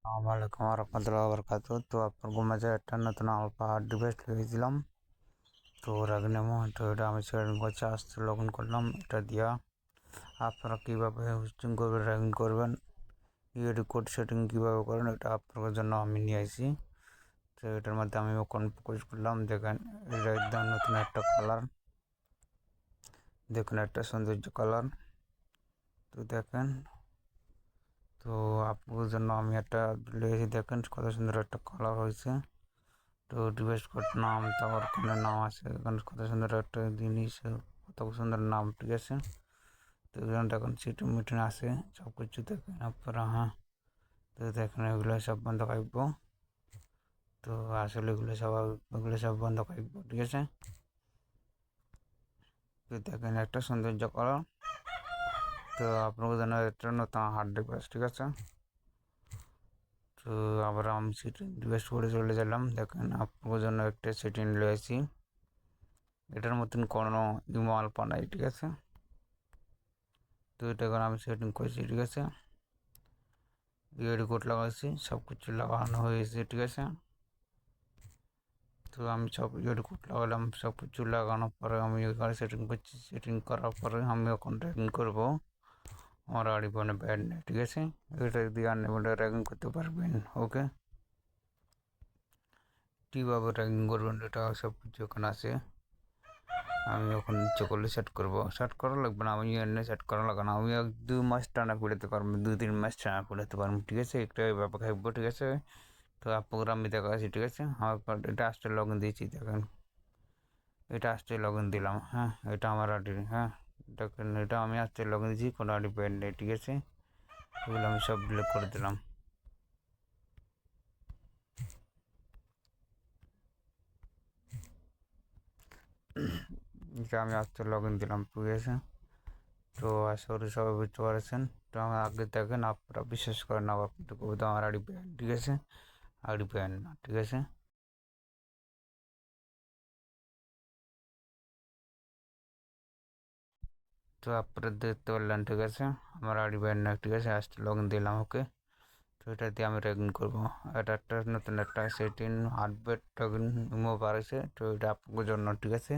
আসসালামাইকুম রহমতুল্লাহ বরকাত। তো আপনার মাঝে একটা নতুন আলফা ডিভাইস লিখেছিলাম। তো রাগনেমো তো এটা আমি সেটিং করছি, আসতে লগ ইন করলাম। এটা দিয়া আপনারা কীভাবে হোস্টিং করবেন, র্যাগিং করবেন, ইউডি কোড সেটিং কীভাবে করেন, এটা আপনাদের জন্য আমি নিয়ে আসি। তো এটার মধ্যে আমি ওখানে ফোকাস করলাম। দেখেন এটা একদম নতুন একটা কালার, দেখুন একটা সৌন্দর্য কালার। তো দেখেন, তো আপনাদের জন্য আমি একটা লিখেছি, দেখেন কত সুন্দর একটা কালার হয়েছে। তো ডিভাইস কোড নাম, তারপর কোনের নাম আছে, এখানে কত সুন্দর একটা জিনিস, কত সুন্দর নাম, ঠিক আছে। তো এখানে দেখুন সিটি মিটিং আছে, সব কিছু দেখেন আপনারা। হ্যাঁ, তো দেখেন এগুলো সব বন্ধ থাকবো। তো আসলে এগুলো সব বন্ধ থাকবো, ঠিক আছে। তো দেখেন একটা সৌন্দর্য করা। তো আপনাদের জন্য একটা নতুন হার্ড ডিভাইস, ঠিক আছে। তো আবার আমি সিটিং ডিভাইস করে চলে গেলাম। দেখেন আপনাদের জন্য একটা সিটিং রয়েছি, এটার মতন কোনো ইমো আলফা নাই, ঠিক আছে। তো এটা এখন আমি সেটিং করেছি, ঠিক আছে। ইউআইডি কোড লাগাইছি, সব কিছু লাগানো হয়েছে, ঠিক আছে। তো আমি সব ইউআইডি কোড লাগালাম, সব কিছু লাগানোর পরে আমি এখানে সেটিং করছি। সেটিং করার পরে আমি এখন র্যাগিং করবো। আমার আড়ি ফোনে ব্যাড নেই, ঠিক আছে। এটা দিয়ে আনলিমিটেড র্যাগিং করতে পারবেন, ওকে। কীভাবে র্যাগিং করবেন এটা সব কিছু ওখানে আছে। আমি এখন ইচ্ছে করলে সেট করবো, সেট করা লাগবে না, আমি এনে সেট করা লাগবে না। আমি 1-2 মাস টানা কুড়াতে পারবো, 2-3 মাস টানা কুড়াতে পারবো, ঠিক আছে। একটা ব্যাপার থাকবো, ঠিক আছে। তো আপনাকে আমি দেখাচ্ছি, ঠিক আছে। আমার এটা আসতে লগ ইন দিয়েছি, দেখেন এটা আসতে লগ ইন দিলাম। হ্যাঁ, এটা আমার আইডি। হ্যাঁ, দেখেন এটা আমি আসতে লগ ইন দিয়েছি, কোনো আইডি পেড নেই, ঠিক আছে। এগুলো আমি সব ডিলিট করে দিলাম। এটা আমি আসতে লগ ইন দিলাম, ঠিক আছে। তো আশা করি সবাই বুঝতে পারছেন। তো আমার আগে দেখেন, আপনারা বিশ্বাস করেন না, কিন্তু কবিতা আমার আইডি পেন, ঠিক আছে। আইডি পেন না, ঠিক আছে। তো আপনারা দেখতে পারলেন, ঠিক আছে। আমার আইডি পেন না, ঠিক আছে। আসতে লগ ইন দিলাম, ওকে। তো এটা দিয়ে আমি রেগিং করবো। এটা একটা নতুন একটা সেটিং হার্ডওয়্যার টগিন ইমো বাড়াইছে, তো এটা আপনাদের জন্য, ঠিক আছে।